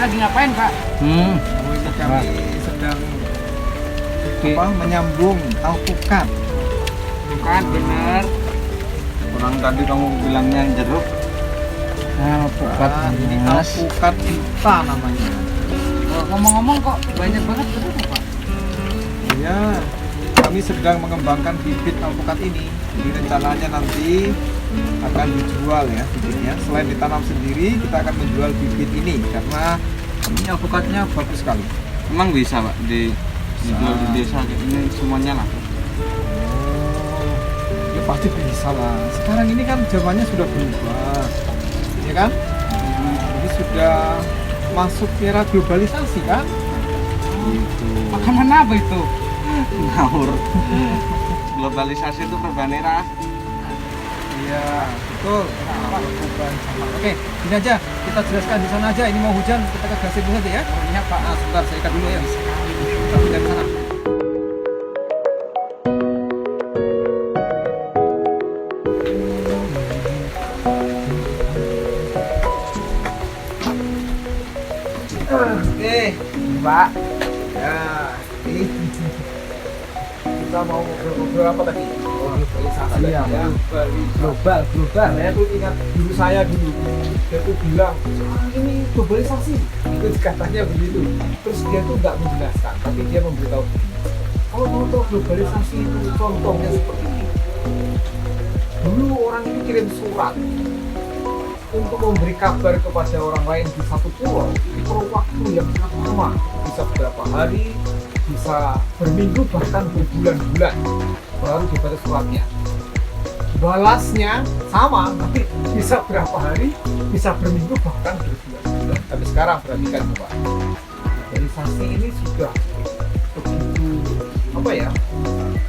lagi ngapain, Pak? Oh, ini kami sedang menyambung alpukat. Bukan, bener. Orang tadi kamu bilangnya jeruk. Alpukat, ini alpukat kita namanya. Oh, ngomong-ngomong kok banyak banget jeruk, Pak? Iya, kami sedang mengembangkan bibit alpukat ini. Jadi rencananya nanti akan dijual ya bibitnya. Selain ditanam sendiri, kita akan menjual bibit ini karena ini alpukatnya bagus sekali. Emang bisa Pak dijual di desa ini semuanya lah. Ya pasti bisa lah. Sekarang ini kan zamannya sudah berubah, ya kan? Jadi sudah masuk era globalisasi kan? Gitu. Makanan apa itu? Ngawur. Globalisasi itu perubahan era. Iya, betul. Perubahan zaman. Oke, gini aja, kita jelaskan di sana aja. Ini mau hujan, kita ke gasir dulu aja ya. Iya, Pak. Nah, sebentar, saya ikat dulu ya. Kita pindah ke sana. Oke, Pak. ya, ini kita mau ngobrol apa tadi? Globalisasi ya. Global ya. Itu ingat dulu saya dulu, dia tuh bilang ini globalisasi, itu katanya begitu. Terus dia tuh nggak menjelaskan, tapi dia memberitahu kalau mau tahu globalisasi itu contohnya seperti ini. Dulu orang ini kirim surat untuk memberi kabar kepada orang lain di satu pulau, itu perlu waktu yang sangat lama, bisa beberapa hari, bisa berminggu bahkan berbulan-bulan baru dibaca suratnya. Balasnya sama, tapi bisa berapa hari, bisa berminggu bahkan berbulan-bulan. Tapi sekarang perhatikan coba, globalisasi ini sudah begitu apa ya?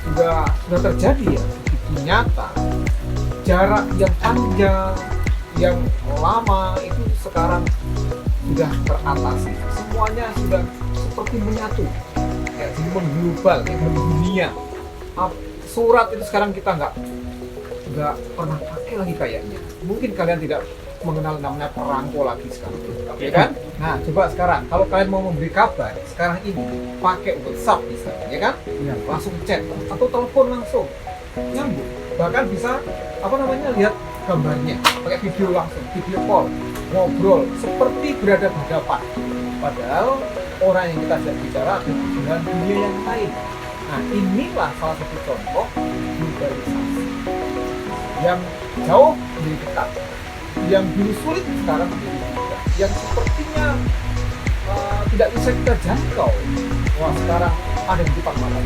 Sudah terjadi ya, begitu nyata. Jarak yang panjang, yang lama itu sekarang sudah teratasi. Semuanya sudah seperti menyatu. Ya, jadi mengglobal, ya, mendunia. Surat itu sekarang kita nggak pernah pakai lagi kayaknya. Mungkin kalian tidak mengenal namanya perangko lagi sekarang, ya kan? Nah, coba sekarang kalau kalian mau memberi kabar sekarang ini pakai WhatsApp misalnya, ya kan? Ya, langsung chat atau telepon langsung nyambung. Bahkan bisa lihat gambarnya, pakai video langsung, video call, ngobrol seperti berada berhadapan. Padahal orang yang kita ajak bicara dengan dunia yang lain. Nah, inilah salah satu contoh globalisasi. Yang jauh menjadi dekat, yang dulu sulit sekarang menjadi mudah, yang sepertinya tidak bisa kita jangkau, wah sekarang ada di depan mata.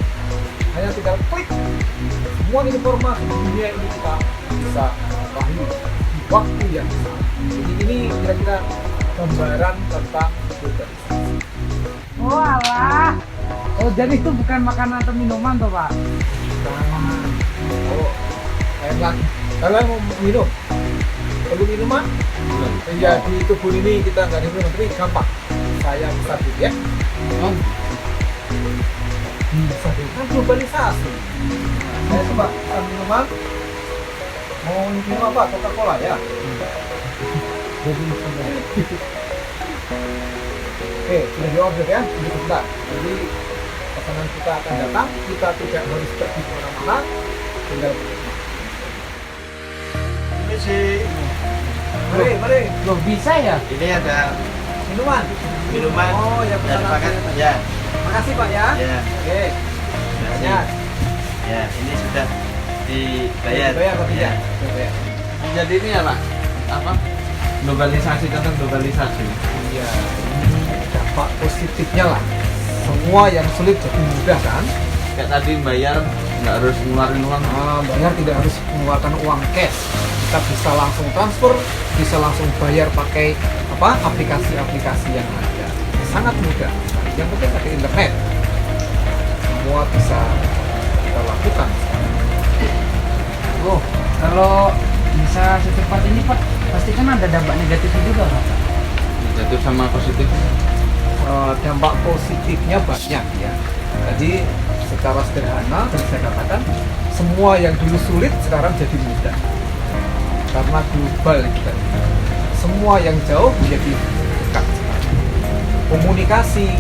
Hanya tinggal klik, semua informasi di dunia ini kita bisa mengetahui di waktu yang sama. Jadi ini kira-kira gambaran tentang globalisasi. Oh, alah. Oh, jadi itu bukan makanan atau minuman tuh, Pak? Oh, lain lagi. Kalian mau minum? Perlu minuman? Ya, di kebun ini kita nggak ada minum, tapi gampang. Saya bisa dulu ya. Bisa dulu, kan globalisasi. Saya coba pesan minuman. Mau minum apa? Coca-Cola ya? Oke, sudah di order ya, tunggu sebentar. Jadi pesanan kita akan datang, kita tidak harus pergi kemana-mana, tinggal Ini sih. mari. Loh, bisa ya? Ini ada Minuman. Oh, ya dari pesanan. paket ya. Makasih Pak ya. Ya. Oke. Banyak. Ya, ini sudah dibayar. Bayar tapi ya. Jadi ini ya Pak, apa? Globalisasi tentang globalisasi. Iya. Ini dampak positifnya lah. Semua yang sulit jadi mudah kan. Kayak tadi bayar nggak harus ngeluarin uang. Bayar tidak harus mengeluarkan uang cash. Kita bisa langsung transfer, bisa langsung bayar pakai aplikasi-aplikasi yang ada. Sangat mudah. Yang penting ada internet. Semua bisa kita lakukan. Oh, kalau bisa secepat ini, Pak, pasti kan ada dampak negatifnya juga, Pak? Negatif sama positif. Dampak positifnya banyak ya. Jadi secara sederhana saya katakan semua yang dulu sulit sekarang jadi mudah karena global kita. Semua yang jauh menjadi dekat sekarang. komunikasi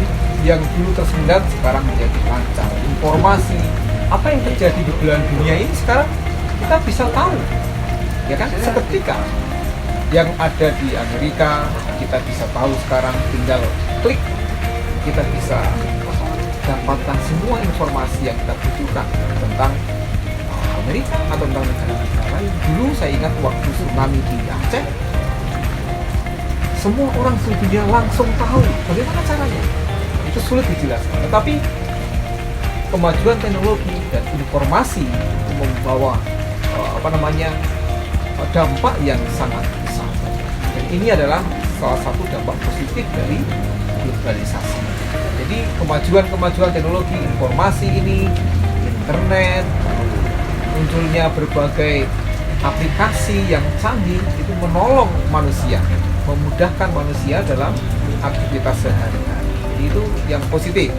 yang dulu tersendat sekarang menjadi lancar. Informasi apa yang terjadi di belahan dunia ini sekarang kita bisa tahu, ya kan? Seketika yang ada di Amerika kita bisa tahu sekarang, tinggal klik kita bisa dapatkan semua informasi yang kita butuhkan tentang Amerika atau tentang negara-negara lain. Dulu saya ingat waktu tsunami di Aceh, semua orang seluruh dunia langsung tahu bagaimana caranya. Itu sulit dijelaskan, tetapi kemajuan teknologi dan informasi itu membawa dampak yang sangat besar. Dan ini adalah salah satu dampak positif dari globalisasi. Jadi kemajuan teknologi informasi ini, internet, munculnya berbagai aplikasi yang canggih itu menolong manusia, memudahkan manusia dalam aktivitas sehari-hari. Jadi itu yang positif.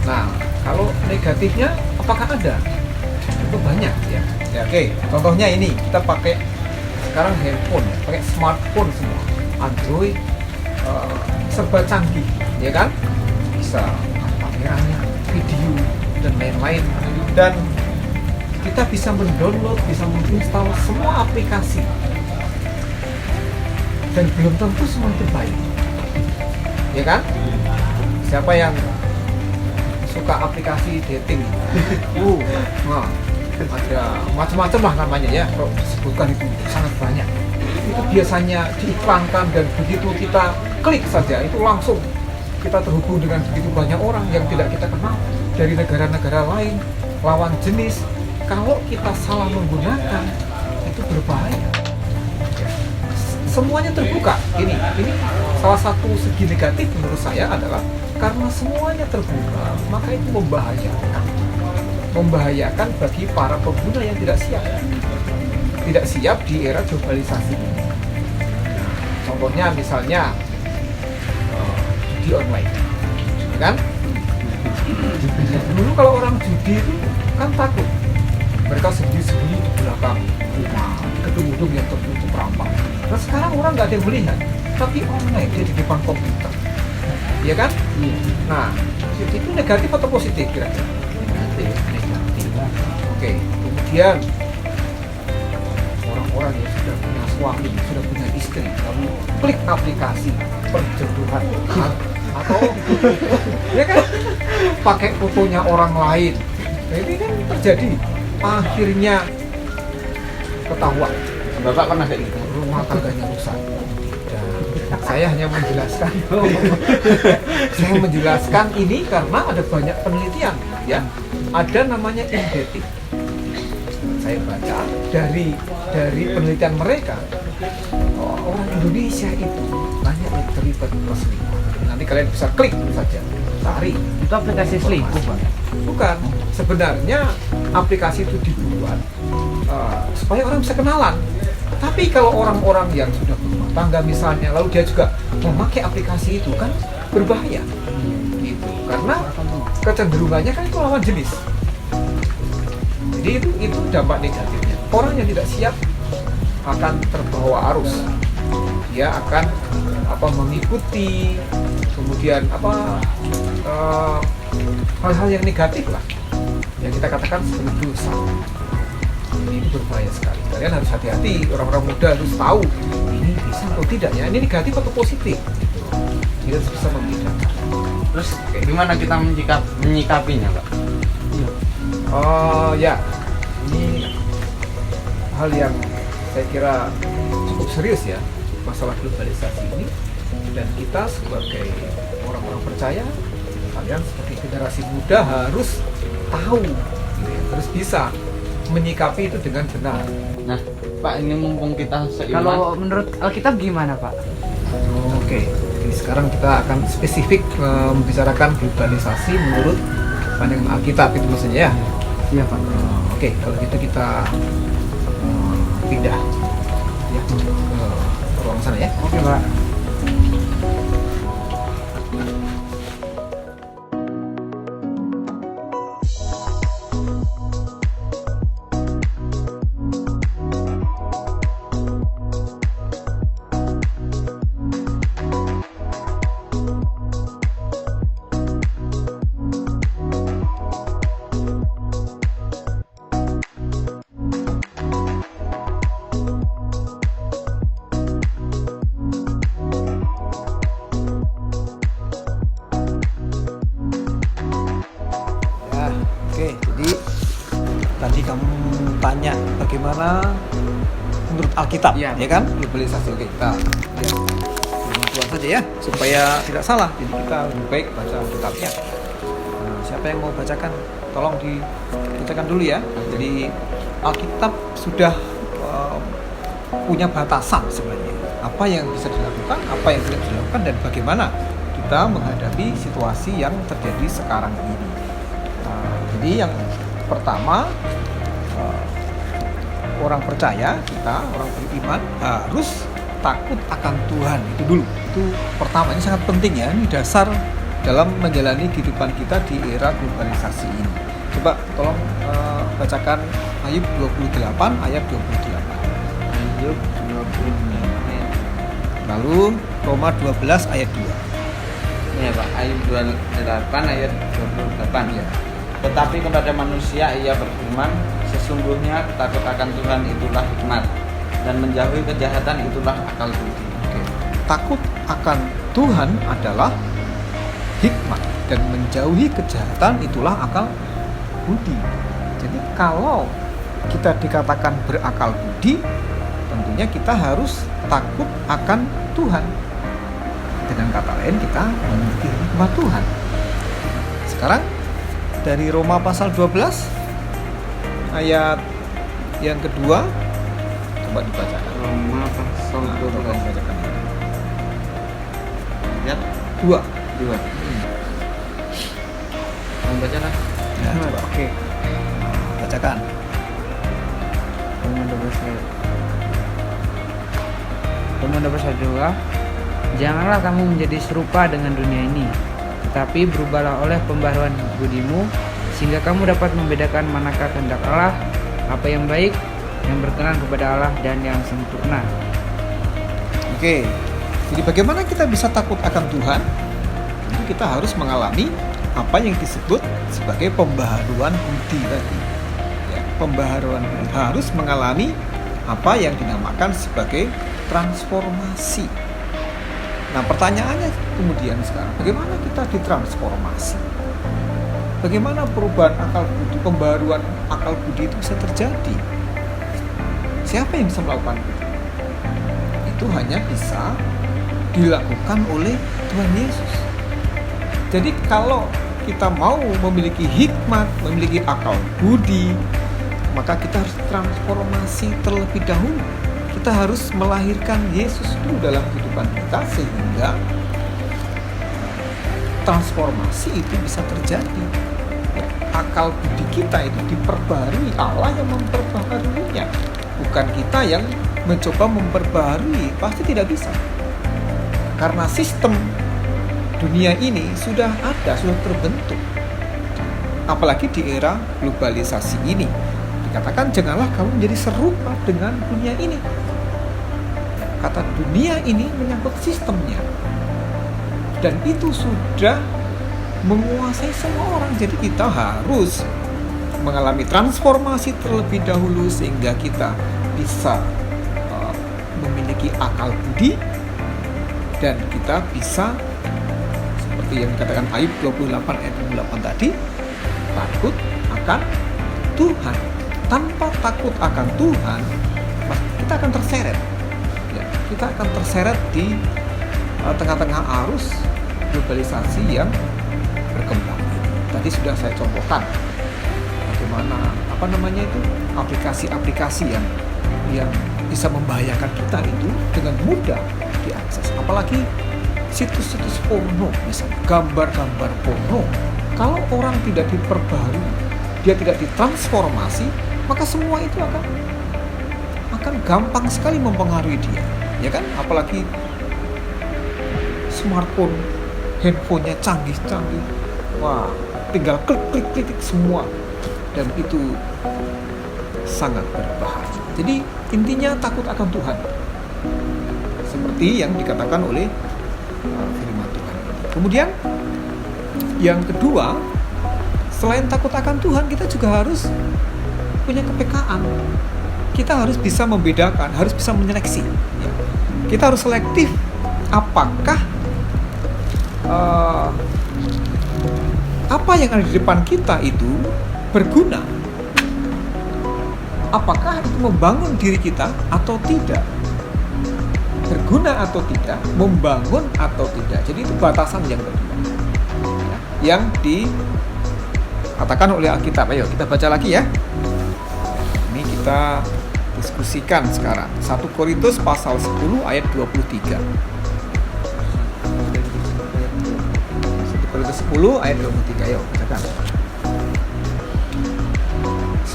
Nah, kalau negatifnya apakah ada? Itu banyak ya. Oke, contohnya ini kita pakai sekarang handphone, pakai smartphone semua, Android, serba canggih, ya kan? Bisa kameranya, video dan lain-lain, dan kita bisa mendownload, bisa menginstal semua aplikasi, dan belum tentu semua itu baik, ya kan? Siapa yang suka aplikasi dating? Nah, ada macam-macam lah namanya ya, kalau disebutkan itu sangat banyak. Itu biasanya diiklankan dan begitu kita klik saja itu langsung kita terhubung dengan begitu banyak orang yang tidak kita kenal dari negara-negara lain, lawan jenis. Kalau kita salah menggunakan itu berbahaya. Semuanya terbuka. Ini salah satu segi negatif menurut saya adalah karena semuanya terbuka, maka itu membahayakan bagi para pengguna yang tidak siap di era globalisasi ini. Contohnya misalnya judi online, kan? Dulu kalau orang judi itu kan takut, mereka sembunyi di belakang rumah, gedung-gedung yang tertutup rampang. Nah sekarang orang nggak ada yang melihat, tapi online dia di depan komputer, ya kan? Nah itu negatif atau positif kira-kira? Negatif. Oke, kemudian orang-orang yang sudah punya suami, sudah punya istri, lalu klik aplikasi perjodohan atau ya kan pakai fotonya orang lain. Nah, ini kan terjadi, akhirnya ketahuan. Bapak pernah kayak gitu? Rumah tangganya rusak. Saya hanya menjelaskan, saya menjelaskan ini karena ada banyak penelitian, ya. Ada namanya indikatif. Saya baca dari penelitian mereka, orang Indonesia itu banyak yang terlibat perselingkuhan. Nanti kalian bisa klik saja, cari. Itu aplikasi selingkuh, Pak? Bukan, sebenarnya aplikasi itu dibuat supaya orang bisa kenalan. Tapi kalau orang-orang yang sudah berumah tangga misalnya, lalu dia juga memakai aplikasi itu kan berbahaya, gitu. Karena kecenderungannya kan itu lawan jenis. Jadi itu dampak negatifnya. Orang yang tidak siap akan terbawa arus. Dia akan mengikuti, kemudian hal-hal yang negatif lah, yang kita katakan sebagai dosa. Ini berbahaya sekali. Kalian harus hati-hati, orang-orang muda harus tahu ini bisa atau tidak ya, ini negatif atau positif. Kita harus bisa membedakan. Terus gimana kita menyikapinya, Pak? Ya, ini hal yang saya kira cukup serius ya, masalah globalisasi ini. Dan kita sebagai orang-orang percaya, kalian sebagai generasi muda harus tahu, gitu ya, harus bisa menyikapi itu dengan benar. Nah, Pak, ini mumpung kita seiman. Kalau menurut Alkitab gimana, Pak? Oke, jadi sekarang kita akan spesifik membicarakan globalisasi menurut pandangan Alkitab itu maksudnya ya. Iya, Pak. Oke, kalau gitu kita pindah ya ke ruang sana ya. Oke, Pak. tadi kamu tanya bagaimana menurut Alkitab, Iya. ya kan? Globalisasi. Oke, kita lihat firman Tuhan saja ya, supaya tidak salah. Jadi kita lebih baik baca Alkitabnya. Nah, siapa yang mau bacakan? Tolong dibacakan dulu ya. Jadi Alkitab sudah punya batasan sebenarnya. Apa yang bisa dilakukan, apa yang tidak dilakukan, dan bagaimana kita menghadapi situasi yang terjadi sekarang ini. Jadi yang pertama, orang percaya, kita orang beriman harus takut akan Tuhan, itu dulu. Itu pertama, ini sangat penting ya, ini dasar dalam menjalani kehidupan kita di era globalisasi ini. Coba tolong bacakan Ayub 28 ayat 28. Ayub 28. Lalu Roma 12 ayat 2. Ini ya Pak, Ayub 28 ayat 28 Ya. Tetapi kepada manusia ia berfirman, sesungguhnya takut akan Tuhan itulah hikmat, dan menjauhi kejahatan itulah akal budi. Oke. Takut akan Tuhan adalah hikmat, dan menjauhi kejahatan itulah akal budi. Jadi kalau kita dikatakan berakal budi, tentunya kita harus takut akan Tuhan. Dengan kata lain, kita memiliki hikmat Tuhan. Sekarang dari Roma pasal 12 ayat yang kedua, coba dibacakan. Roma pasal Nah, tolong 12 bacakan. ayat 2. 2. Mau baca lah. Ya, coba. Oke. Bacakan. Roma 12 ayat. Roma 12 ayat 2. Janganlah kamu menjadi serupa dengan dunia ini, tetapi berubahlah oleh pembaharuan budimu, sehingga kamu dapat membedakan manakah kehendak Allah, apa yang baik, yang berkenan kepada Allah, dan yang sempurna. Oke. Jadi bagaimana kita bisa takut akan Tuhan? Tentu kita harus mengalami apa yang disebut sebagai pembaharuan budi tadi. Ya, pembaharuan budi. Harus mengalami apa yang dinamakan sebagai transformasi. Nah, pertanyaannya kemudian sekarang, bagaimana kita ditransformasi? Bagaimana perubahan akal budi, pembaharuan akal budi itu bisa terjadi? Siapa yang bisa melakukan itu? Itu hanya bisa dilakukan oleh Tuhan Yesus. Jadi kalau kita mau memiliki hikmat, memiliki akal budi, maka kita harus transformasi terlebih dahulu. Kita harus melahirkan Yesus dulu dalam kehidupan kita, sehingga transformasi itu bisa terjadi. Akal budi kita itu diperbarui, Allah yang memperbaharuinya, bukan kita yang mencoba memperbaharui. Pasti tidak bisa, karena sistem dunia ini sudah ada, sudah terbentuk. Apalagi di era globalisasi ini, dikatakan janganlah kamu menjadi serupa dengan dunia ini. Kata dunia ini menyangkut sistemnya, dan itu sudah menguasai semua orang. Jadi kita harus mengalami transformasi terlebih dahulu, sehingga kita bisa memiliki akal budi, dan kita bisa seperti yang dikatakan Ayub 28 ayat 28 tadi, takut akan Tuhan. Tanpa takut akan Tuhan, kita akan terseret. Ya, kita akan terseret di tengah-tengah arus globalisasi yang berkembang. Tadi sudah saya contohkan bagaimana aplikasi-aplikasi yang bisa membahayakan kita itu dengan mudah diakses. Apalagi situs-situs porno, misalnya gambar-gambar porno. Kalau orang tidak diperbaharui, dia tidak ditransformasi, maka semua itu akan gampang sekali mempengaruhi dia, ya kan? Apalagi smartphone, handphonenya canggih-canggih, wah, tinggal klik semua, dan itu sangat berbahaya. Jadi intinya takut akan Tuhan, seperti yang dikatakan oleh firman Tuhan. Kemudian yang kedua, selain takut akan Tuhan, kita juga harus punya kepekaan. Kita harus bisa membedakan, harus bisa menyeleksi. Ya. Kita harus selektif. Apakah apa yang ada di depan kita itu berguna? apakah itu membangun diri kita atau tidak, berguna atau tidak, membangun atau tidak. Jadi itu batasan yang kedua yang dikatakan oleh Alkitab. Ayo kita baca lagi ya. Ini kita diskusikan sekarang. 1 Korintus pasal 10 ayat 23. 1 Korintus 10 ayat 23. Ayo bacakan.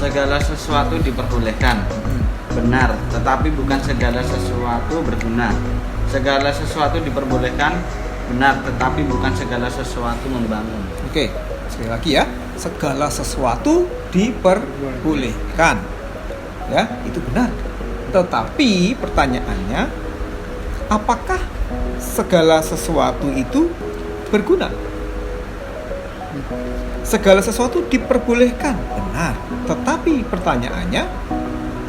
Segala sesuatu diperbolehkan, benar, tetapi bukan segala sesuatu berguna. Segala sesuatu diperbolehkan, benar, tetapi bukan segala sesuatu membangun. Oke, sekali lagi ya. Segala sesuatu diperbolehkan. Ya, itu benar. Tetapi pertanyaannya, apakah segala sesuatu itu berguna? Segala sesuatu diperbolehkan, benar. Tetapi pertanyaannya,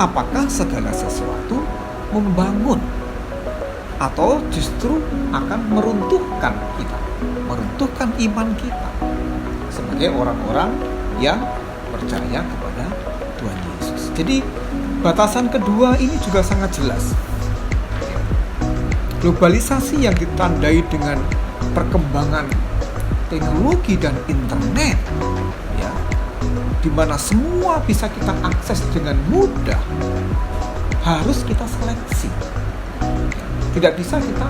apakah segala sesuatu membangun atau justru akan meruntuhkan kita, meruntuhkan iman kita sebagai orang-orang yang percaya kepada Tuhan Yesus. Jadi batasan kedua ini juga sangat jelas. Globalisasi yang ditandai dengan perkembangan teknologi dan internet, ya, di mana semua bisa kita akses dengan mudah, harus kita seleksi. Tidak bisa kita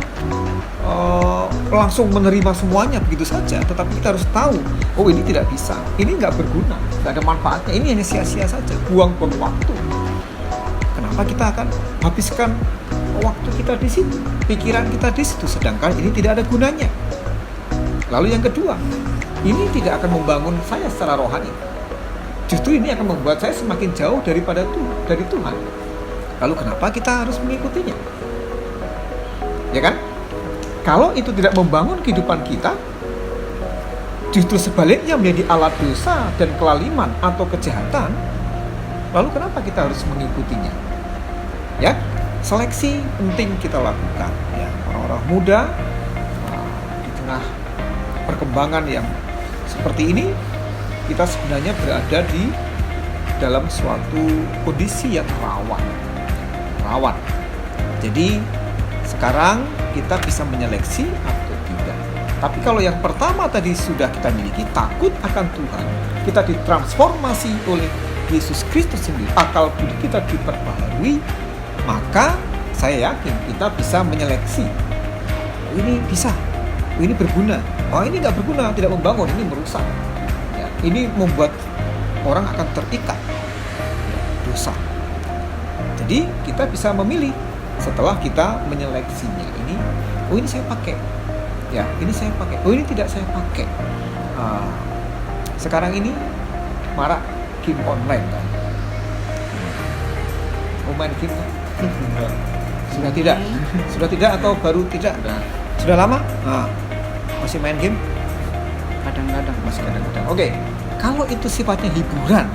langsung menerima semuanya begitu saja, tetapi kita harus tahu, oh ini tidak bisa, ini nggak berguna, nggak ada manfaatnya, ini hanya sia-sia saja, buang-buang waktu. Kenapa kita akan habiskan waktu kita di situ, pikiran kita di situ, sedangkan ini tidak ada gunanya. Lalu yang kedua, ini tidak akan membangun saya secara rohani. Justru ini akan membuat saya semakin jauh dari Tuhan. Lalu kenapa kita harus mengikutinya? Ya kan? Kalau itu tidak membangun kehidupan kita, justru sebaliknya menjadi alat dosa dan kelaliman atau kejahatan, lalu kenapa kita harus mengikutinya? Ya, seleksi penting kita lakukan. Ya, orang-orang muda di tengah perkembangan yang seperti ini, kita sebenarnya berada di dalam suatu kondisi yang rawan. Jadi sekarang kita bisa menyeleksi atau tidak. Tapi kalau yang pertama tadi sudah kita miliki, takut akan Tuhan, kita ditransformasi oleh Yesus Kristus sendiri, akal budi kita diperbaharui, maka saya yakin kita bisa menyeleksi. Ini bisa, ini berguna. Oh ini nggak berguna, tidak membangun, ini merusak. Ya, ini membuat orang akan terikat dosa. Jadi kita bisa memilih setelah kita menyeleksinya. Ini, oh ini saya pakai. Ya, ini saya pakai. Oh ini tidak saya pakai. Sekarang ini marak game online kan. Oh main game kan? Sudah tidak atau baru tidak? Sudah lama? Masih main game? Masih kadang-kadang. Oke, kalau itu sifatnya hiburan,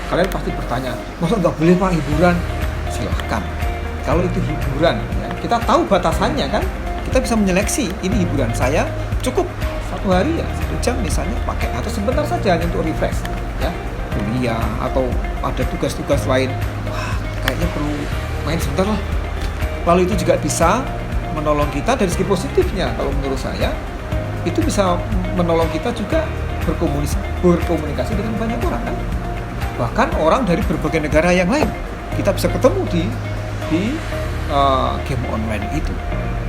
kalian pasti bertanya, masa nggak boleh Pak hiburan? Silahkan. Kalau itu hiburan, ya, kita tahu batasannya kan? Kita bisa menyeleksi, ini hiburan saya cukup 1 hari ya, 1 jam misalnya pakai, atau sebentar saja hanya untuk refresh, ya, kuliah atau ada tugas-tugas lain. Wah, kayaknya perlu main sebentar lah. Lalu itu juga bisa menolong kita dari segi positifnya. Kalau menurut saya itu bisa menolong kita juga berkomunikasi dengan banyak orang kan, bahkan orang dari berbagai negara yang lain kita bisa ketemu di game online itu.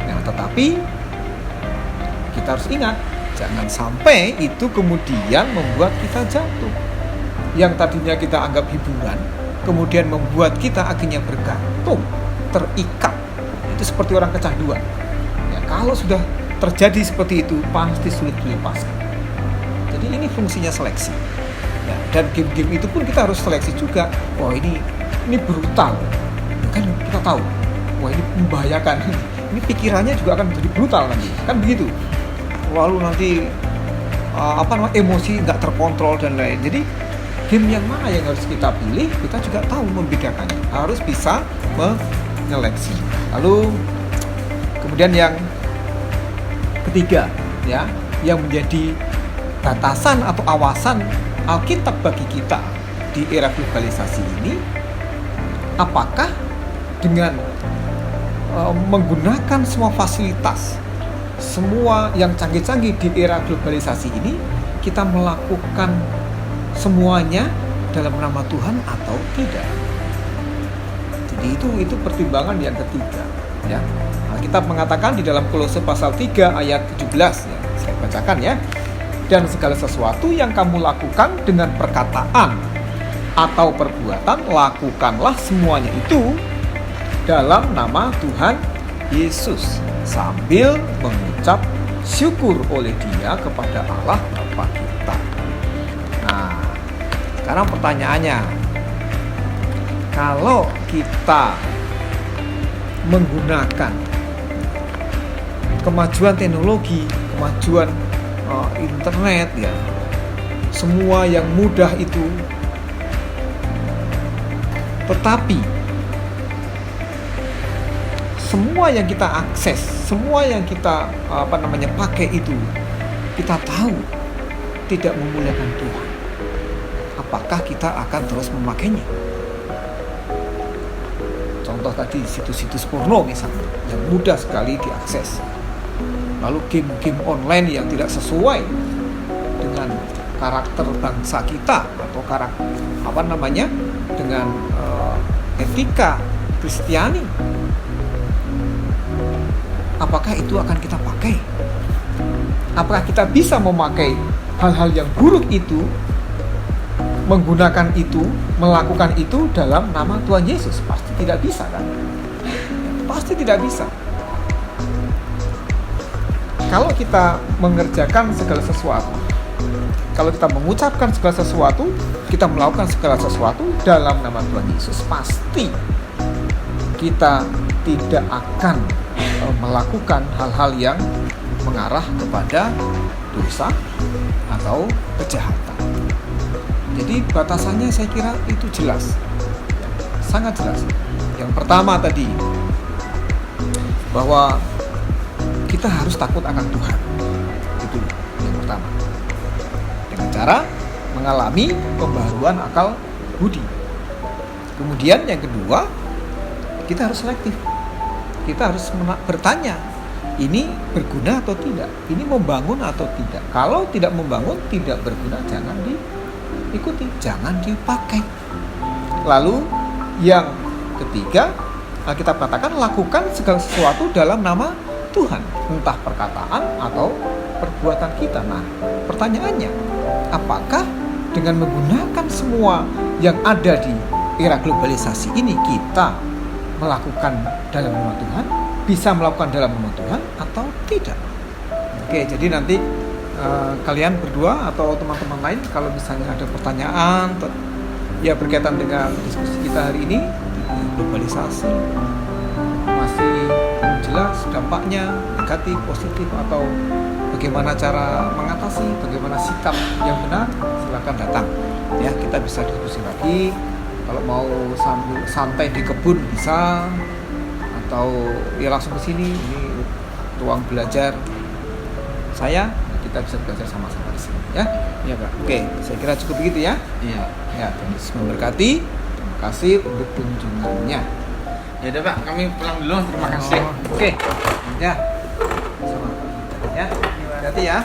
Nah, tetapi kita harus ingat, jangan sampai itu kemudian membuat kita jatuh. Yang tadinya kita anggap hiburan, kemudian membuat kita akhirnya bergantung, terikat. Itu seperti orang kecanduan. Ya, kalau sudah terjadi seperti itu, pasti sulit dilepaskan. Jadi ini fungsinya seleksi. Ya, dan game-game itu pun kita harus seleksi juga. Wah ini brutal. Kan kita tahu, wah ini membahayakan. Ini pikirannya juga akan menjadi brutal nanti. Kan begitu. Lalu nanti emosi nggak terkontrol dan lain. Jadi game yang mana yang harus kita pilih, kita juga tahu membedakannya. Harus bisa menyeleksi. Lalu kemudian yang ketiga, ya, yang menjadi batasan atau awasan Alkitab bagi kita di era globalisasi ini, apakah dengan menggunakan semua fasilitas, semua yang canggih-canggih di era globalisasi ini, kita melakukan semuanya dalam nama Tuhan atau tidak? Jadi itu pertimbangan yang ketiga, ya. Alkitab mengatakan di dalam Kolose pasal 3 ayat 17, ya. Saya bacakan ya. Dan segala sesuatu yang kamu lakukan dengan perkataan atau perbuatan, lakukanlah semuanya itu dalam nama Tuhan Yesus, sambil mengucap syukur oleh Dia kepada Allah Bapa kita. Nah, sekarang pertanyaannya, kalau kita menggunakan kemajuan teknologi, kemajuan internet, ya, semua yang mudah itu, tetapi semua yang kita akses, semua yang kita pakai itu, kita tahu tidak memuliakan Tuhan, apakah kita akan terus memakainya? Contoh tadi situs-situs porno misalnya, yang mudah sekali diakses. Lalu game-game online yang tidak sesuai dengan karakter bangsa kita atau dengan etika Kristiani. Apakah itu akan kita pakai? Apakah kita bisa memakai hal-hal yang buruk itu, menggunakan itu, melakukan itu dalam nama Tuhan Yesus? Pasti tidak bisa, kan? Pasti tidak bisa. Kalau kita mengerjakan segala sesuatu, kalau kita mengucapkan segala sesuatu, kita melakukan segala sesuatu dalam nama Tuhan Yesus, pasti kita tidak akan melakukan hal-hal yang mengarah kepada dosa atau kejahatan. Jadi batasannya saya kira itu jelas, sangat jelas. Yang pertama tadi, bahwa kita harus takut akan Tuhan. Itu yang pertama. Dengan cara mengalami pembaharuan akal budi. Kemudian yang kedua, kita harus selektif. Kita harus bertanya, ini berguna atau tidak? Ini membangun atau tidak? Kalau tidak membangun, tidak berguna, jangan diikuti, jangan dipakai. Lalu yang ketiga, kita katakan lakukan segala sesuatu dalam nama Tuhan, entah perkataan atau perbuatan kita. Nah, pertanyaannya, apakah dengan menggunakan semua yang ada di era globalisasi ini kita melakukan dalam nama Tuhan, bisa melakukan dalam nama Tuhan atau tidak? Oke, jadi nanti kalian berdua atau teman-teman lain kalau misalnya ada pertanyaan ya berkaitan dengan diskusi kita hari ini, globalisasi masih jelas dampaknya negatif, positif, atau bagaimana cara mengatasi, bagaimana sikap yang benar, silakan datang ya, kita bisa diskusi lagi. Kalau mau sambil santai di kebun bisa, atau ya langsung ke sini, ini ruang belajar saya, kita bisa belajar sama-sama di sini ya. Iya, Pak. Oke, saya kira cukup begitu ya. Iya. Ya, Tuhan Yesus memberkati. Terima kasih untuk kunjungannya. Ya udah Pak, kami pulang dulu. Terima kasih. Oke. Ya. Sama. Ya. Hati-hati ya.